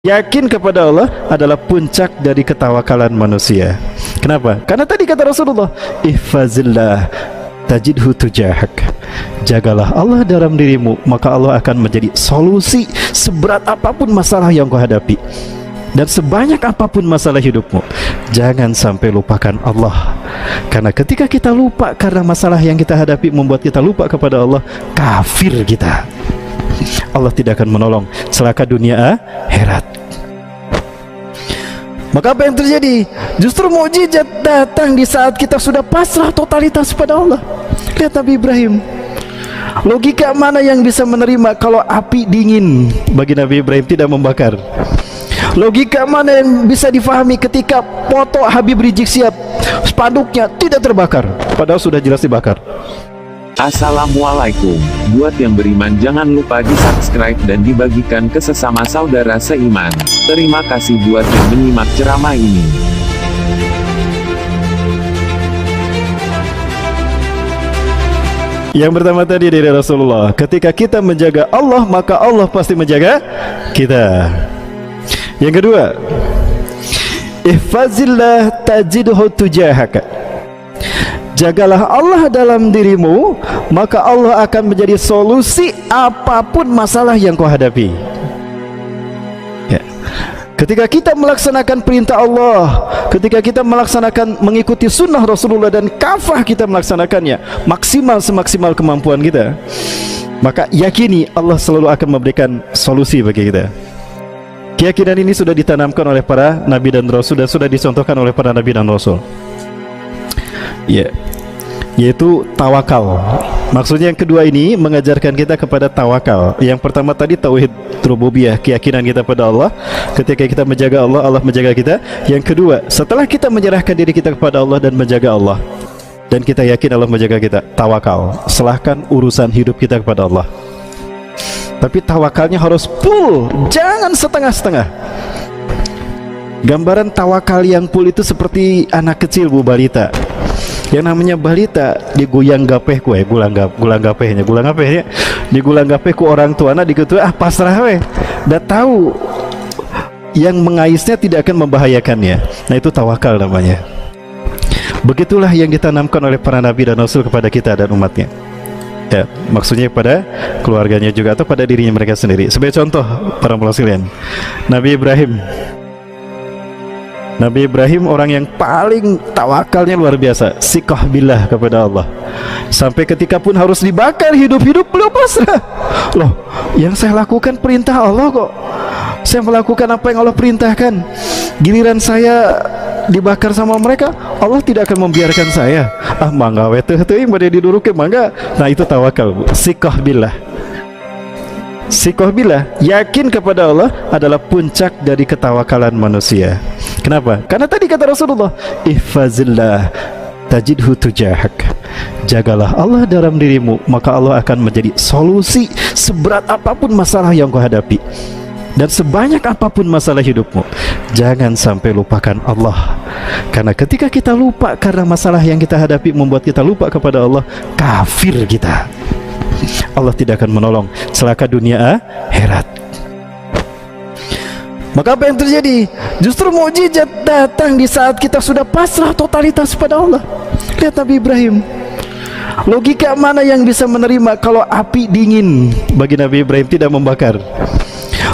Yakin kepada Allah adalah puncak dari ketawakalan manusia. Kenapa? Karena tadi kata Rasulullah, ihfazillah tajidhu tujahak. Jagalah Allah dalam dirimu, maka Allah akan menjadi solusi seberat apapun masalah yang kau hadapi. Dan sebanyak apapun masalah hidupmu, jangan sampai lupakan Allah. Karena ketika kita lupa karena masalah yang kita hadapi membuat kita lupa kepada Allah, kafir kita. Allah tidak akan menolong, celaka dunia akhirat. Maka apa yang terjadi? Justru mukjizat datang di saat kita sudah pasrah totalitas pada Allah. Lihat Nabi Ibrahim. Logika mana yang bisa menerima kalau api dingin? Bagi Nabi Ibrahim tidak membakar. Logika mana yang bisa difahami ketika foto Habib Rizik Sihab spanduknya tidak terbakar, padahal sudah jelas dibakar? Assalamualaikum. Buat yang beriman jangan lupa di subscribe dan dibagikan ke sesama saudara seiman. Terima kasih buat yang menyimak ceramah ini. Yang pertama tadi dari Rasulullah, ketika kita menjaga Allah maka Allah pasti menjaga kita. Yang kedua, ihfazillah tajidhu tujahaka. Jagalah Allah dalam dirimu, maka Allah akan menjadi solusi apapun masalah yang kau hadapi. Ya. Ketika kita melaksanakan perintah Allah, ketika kita melaksanakan mengikuti sunnah Rasulullah dan kafah kita melaksanakannya maksimal semaksimal kemampuan kita, maka yakini Allah selalu akan memberikan solusi bagi kita. Keyakinan ini sudah ditanamkan oleh para nabi dan rasul dan sudah dicontohkan oleh para nabi dan rasul. Ya, yaitu tawakal. Maksudnya yang kedua ini mengajarkan kita kepada tawakal. Yang pertama tadi tauhid rububiyah, keyakinan kita pada Allah. Ketika kita menjaga Allah, Allah menjaga kita. Yang kedua, setelah kita menyerahkan diri kita kepada Allah dan menjaga Allah, dan kita yakin Allah menjaga kita, tawakal. Serahkan urusan hidup kita kepada Allah. Tapi tawakalnya harus full, jangan setengah-setengah. Gambaran tawakal yang full itu seperti anak kecil, bu, balita. Yang namanya balita digoyang gapeh ku, gulang gapehnya, digulang gapeh ku orang tuana dikutu pasrah we. Dah tahu yang mengaisnya tidak akan membahayakannya. Nah itu tawakal namanya. Begitulah yang ditanamkan oleh para nabi dan rasul kepada kita dan umatnya. Ya, maksudnya pada keluarganya juga atau pada dirinya mereka sendiri. Sebagai contoh para sekalian, Nabi Ibrahim orang yang paling tawakalnya luar biasa, siqah billah kepada Allah. Sampai ketika pun harus dibakar hidup-hidup beliau pasrah. Loh, yang saya lakukan perintah Allah kok. Saya melakukan apa yang Allah perintahkan. Giliran saya dibakar sama mereka, Allah tidak akan membiarkan saya. Ah, mangga we teu teuing bade diduruke mangga. Nah, itu tawakal, bu. Siqah billah. Siqah billah, yakin kepada Allah adalah puncak dari ketawakalan manusia. Kenapa? Karena tadi kata Rasulullah, ihfazillah tajidhu tujahak. Jagalah Allah dalam dirimu, maka Allah akan menjadi solusi seberat apapun masalah yang kau hadapi. Dan sebanyak apapun masalah hidupmu, jangan sampai lupakan Allah. Karena ketika kita lupa karena masalah yang kita hadapi membuat kita lupa kepada Allah, kafir kita. Allah tidak akan menolong, celaka dunia akhirat. Maka apa yang terjadi? Justru mukjizat datang di saat kita sudah pasrah totalitas pada Allah. Lihat Nabi Ibrahim. Logika mana yang bisa menerima kalau api dingin? Bagi Nabi Ibrahim tidak membakar.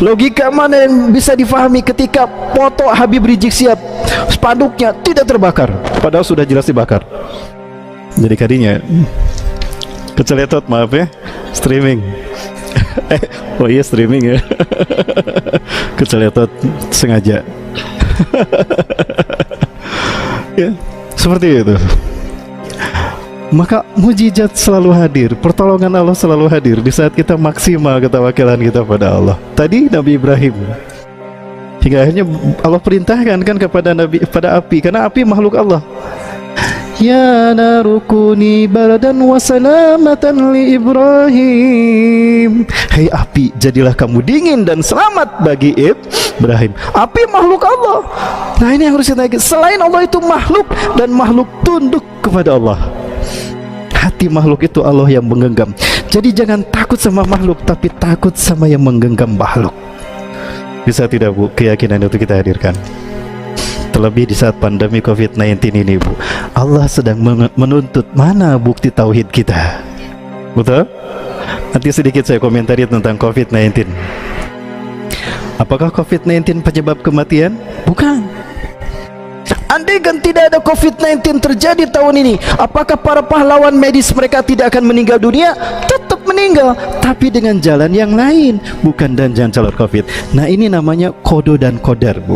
Logika mana yang bisa difahami ketika foto Habib Rizik Sihab spanduknya tidak terbakar, padahal sudah jelas dibakar? Jadi kadinya keceletot, maaf ya, streaming. Oh iya streaming ya. Keceletot sengaja. Ya, seperti itu. Maka mujizat selalu hadir, pertolongan Allah selalu hadir di saat kita maksimal ketawakalan kita pada Allah. Tadi Nabi Ibrahim, hingga akhirnya Allah perintahkan kan kepada Nabi, pada api, karena api makhluk Allah. Ya narukuni baradan wa salamatan li Ibrahim. Hei api, jadilah kamu dingin dan selamat bagi Ibrahim. Api makhluk Allah. Nah ini yang harus kita ingat. Selain Allah itu makhluk, dan makhluk tunduk kepada Allah. Hati makhluk itu Allah yang menggenggam. Jadi jangan takut sama makhluk, tapi takut sama yang menggenggam makhluk. Bisa tidak Bu, keyakinan itu kita hadirkan? Terlebih di saat pandemi COVID-19 ini Bu, Allah sedang menuntut mana bukti tauhid kita. Betul? Nanti sedikit saya komentari tentang COVID-19. Apakah COVID-19 penyebab kematian? Bukan. Andaikan tidak ada COVID-19 terjadi tahun ini, apakah para pahlawan medis mereka tidak akan meninggal dunia? Tetap meninggal, tapi dengan jalan yang lain, bukan dan jangan calon COVID. Nah, ini namanya kodo dan kodar Bu.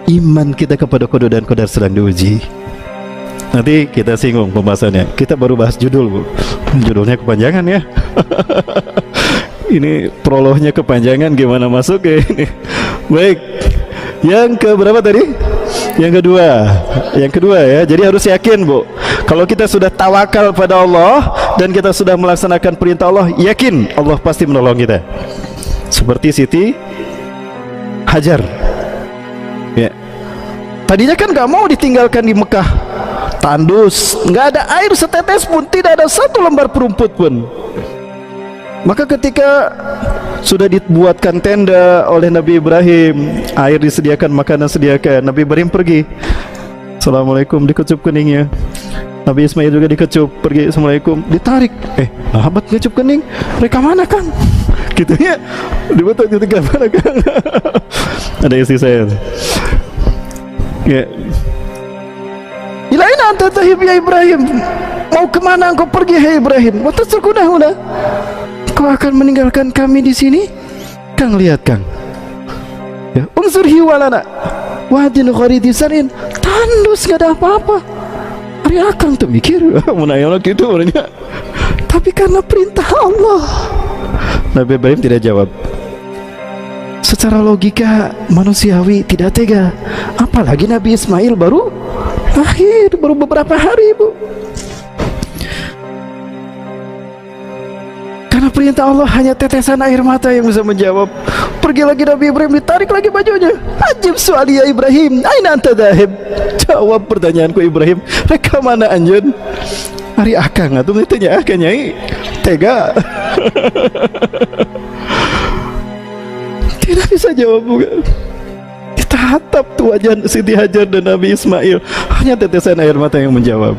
Iman kita kepada kodo dan kodar sedang diuji. Nanti kita singgung pembahasannya. Kita baru bahas judul Bu. Judulnya kepanjangan ya. Ini prolognya kepanjangan, gimana masuk ya ini. Baik. Yang ke berapa tadi? Yang kedua ya. Jadi harus yakin Bu, kalau kita sudah tawakal pada Allah dan kita sudah melaksanakan perintah Allah, yakin Allah pasti menolong kita. Seperti Siti Hajar ya. Tadinya kan gak mau ditinggalkan di Mekah, tandus, gak ada air setetes pun, tidak ada satu lembar perumput pun. Maka ketika sudah dibuatkan tenda oleh Nabi Ibrahim, air disediakan, makanan sediakan, Nabi Ibrahim pergi, Assalamualaikum, dikecup keningnya. Nabi Ismail juga dikecup, pergi, Assalamualaikum, ditarik, sahabat ngecup kening, mereka mana Kang? Gitu ya, dibetul ketika mana Kang? Ada istri saya ya, ilaina anta tahib ya Ibrahim, mau kemana engkau pergi hai Ibrahim? Watasrukuna, kau akan meninggalkan kami di sini? Kang, lihat Kang ya, unsur hiwalana wadin gharidi sarin, tandus gak ada apa-apa. Hari Akang tuh mikir menanya gitu orangnya, tapi karena perintah Allah. Nabi Ibrahim tidak jawab. Secara logika manusiawi tidak tega, apalagi Nabi Ismail baru lahir, baru beberapa hari Bu. Karena perintah Allah hanya tetesan air mata yang bisa menjawab. Pergi lagi Nabi Ibrahim, ditarik lagi bajunya. Ajib suali ya Ibrahim, aina anta dhahib? Jawab pertanyaanku Ibrahim, mereka mana anjun? Hari Akang atau tanya Akang nyai tega. Tidak bisa jawab bukan. Ditatap tuh wajah Siti Hajar dan Nabi Ismail, hanya tetesan air mata yang menjawab.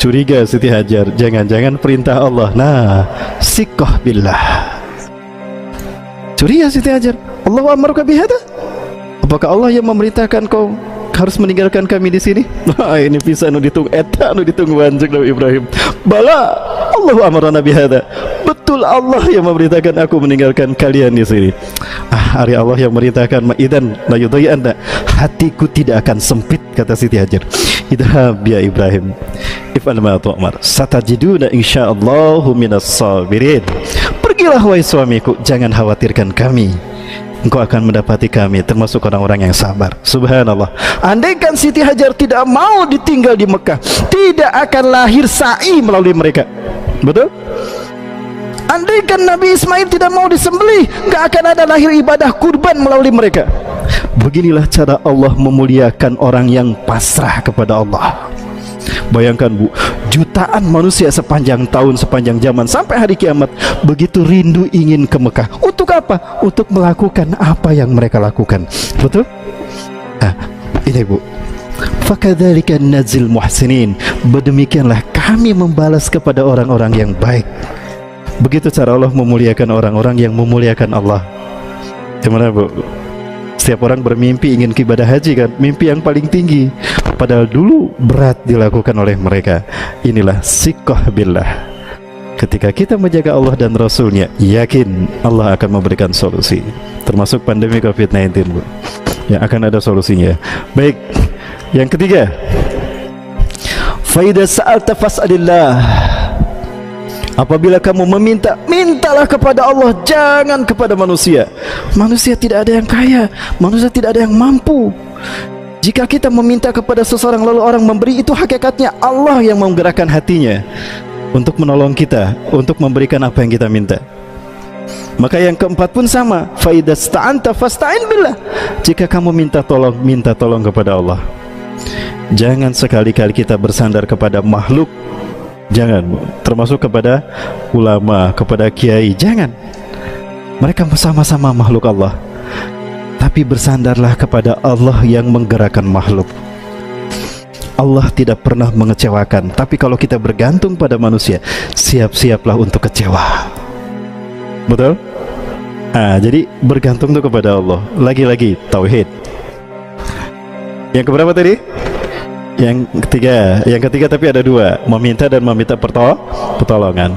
Curiga Siti Hajar, jangan-jangan perintah Allah. Nah, siqah billah. Curiga Siti Hajar, Allah amaruka bihada? Apakah Allah yang memerintahkan kau harus meninggalkan kami di sini? Nah, ini bisa nu ditunggu eta nu ditunggu anjing Nabi Ibrahim. Bala, Allah amarana bihada. Betul, Allah yang memerintahkan aku meninggalkan kalian di sini. Hari Allah yang memerintahkan, idan la yudayyanna, hatiku tidak akan sempit, kata Siti Hajar. Idhab ya Ibrahim, if'al ma tu'mar, satajiduna insyaallahu minas sabirin. Pergilah wahai suamiku, jangan khawatirkan kami, engkau akan mendapati kami termasuk orang-orang yang sabar. Subhanallah. Andaikan Siti Hajar tidak mau ditinggal di Mekah, tidak akan lahir sa'i melalui mereka. Betul? Andaikan Nabi Ismail tidak mau disembelih, gak akan ada lahir ibadah kurban melalui mereka. Beginilah cara Allah memuliakan orang yang pasrah kepada Allah. Bayangkan Bu, jutaan manusia sepanjang tahun, sepanjang zaman sampai hari kiamat begitu rindu ingin ke Mekah. Untuk apa? Untuk melakukan apa yang mereka lakukan. Betul? Nah, ini Bu, fakadzalika nazil muhsinin, bedemikianlah kami membalas kepada orang-orang yang baik. Begitu cara Allah memuliakan orang-orang yang memuliakan Allah. Gimana Bu? Setiap orang bermimpi ingin ibadah haji kan, mimpi yang paling tinggi, padahal dulu berat dilakukan oleh mereka. Inilah siqah billah. Ketika kita menjaga Allah dan Rasulnya, yakin Allah akan memberikan solusi. Termasuk pandemi COVID-19 Bu, yang akan ada solusinya. Baik, yang ketiga, faida sa'alta fas'alillah. Apabila kamu meminta, mintalah kepada Allah, jangan kepada manusia. Manusia tidak ada yang kaya, manusia tidak ada yang mampu. Jika kita meminta kepada seseorang lalu orang memberi, itu hakikatnya Allah yang menggerakkan hatinya untuk menolong kita, untuk memberikan apa yang kita minta. Maka yang keempat pun sama, fa idza sta'anta fasta'in billah. Jika kamu minta tolong kepada Allah. Jangan sekali-kali kita bersandar kepada makhluk. Jangan, termasuk kepada ulama, kepada kiai, jangan. Mereka sama-sama makhluk Allah. tapi bersandarlah kepada Allah yang menggerakkan makhluk. Allah tidak pernah mengecewakan, tapi kalau kita bergantung pada manusia, siap-siaplah untuk kecewa. Betul? Jadi bergantung itu kepada Allah. Lagi-lagi tauhid. Yang keberapa tadi? Yang ketiga. Yang ketiga tapi ada dua, meminta dan meminta pertolongan.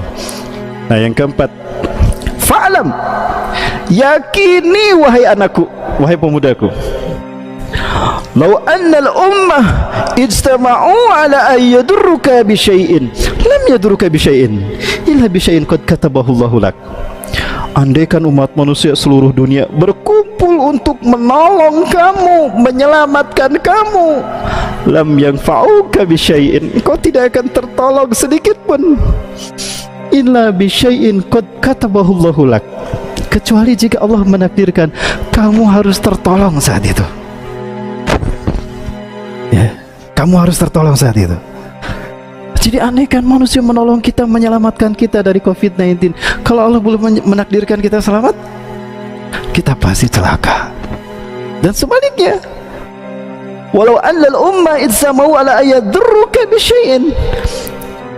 Nah, yang keempat, fa'lam, yakini wahai anakku, wahai pemudaku, law annal ummah ijtama'u ala an yadurruka bi syai'in lam yadurruka bi syai'in illa bi syai'in qad katabahu Allahu lak. Andaikan umat manusia seluruh dunia berkumpul untuk menolong kamu, menyelamatkan kamu, lam yanfa'uka bi syai'in, engkau tidak akan tertolong sedikit pun, illa bi syai'in qad katabahu Allahu lak, kecuali jika Allah menakdirkan kamu harus tertolong saat itu. Ya, kamu harus tertolong saat itu. Jadi andaikan manusia menolong kita, menyelamatkan kita dari COVID-19, kalau Allah belum menakdirkan kita selamat, kita pasti celaka. Dan sebaliknya, walau annal umma idzamau ala ayadurruka bi syai'in,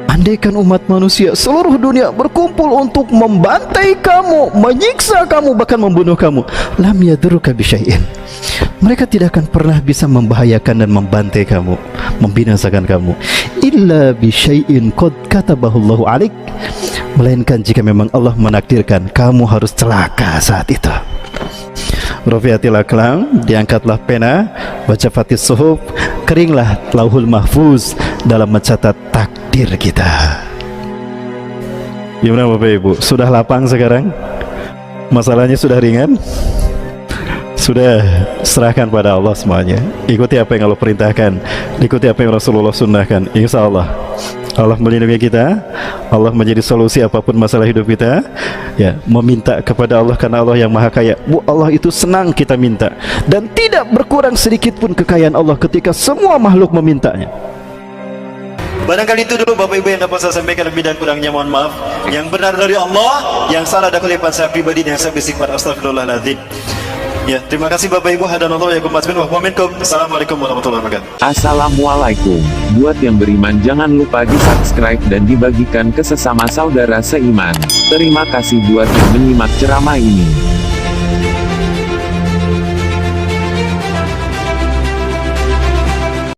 andaikan umat manusia seluruh dunia berkumpul untuk membantai kamu, menyiksa kamu, bahkan membunuh kamu, lam yadurruka bi syai'in, mereka tidak akan pernah bisa membahayakan dan membantai kamu, membinasakan kamu, illa bi syai'in qad katabahu Allahu alaik, melainkan jika memang Allah menakdirkan kamu harus celaka saat itu. Rufi'atil aqlam, diangkatlah pena, baca fatis suhuf, keringlah lauhul mahfuz dalam mencatat takdir kita. Gimana Bapak Ibu? Sudah lapang sekarang? Masalahnya sudah ringan? Sudah serahkan pada Allah semuanya. Ikuti apa yang Allah perintahkan, ikuti apa yang Rasulullah sunnahkan. Insya Allah Allah melindungi kita, Allah menjadi solusi apapun masalah hidup kita. Ya, meminta kepada Allah karena Allah yang maha kaya. Allah itu senang kita minta, dan tidak berkurang sedikit pun kekayaan Allah ketika semua makhluk memintanya. Barangkali itu dulu Bapak Ibu yang dapat saya sampaikan, lebih dan kurangnya mohon maaf. Yang benar dari Allah, yang salah ada kelipan saya pribadi yang saya bisik pada astagfirullahaladzim. Ya, terima kasih Bapak Ibu. Hadanallahu yakum masmin wa minkum. Assalamualaikum warahmatullahi wabarakatuh. Assalamualaikum. Buat yang beriman jangan lupa di subscribe dan dibagikan ke sesama saudara seiman. Terima kasih buat yang menyimak ceramah ini.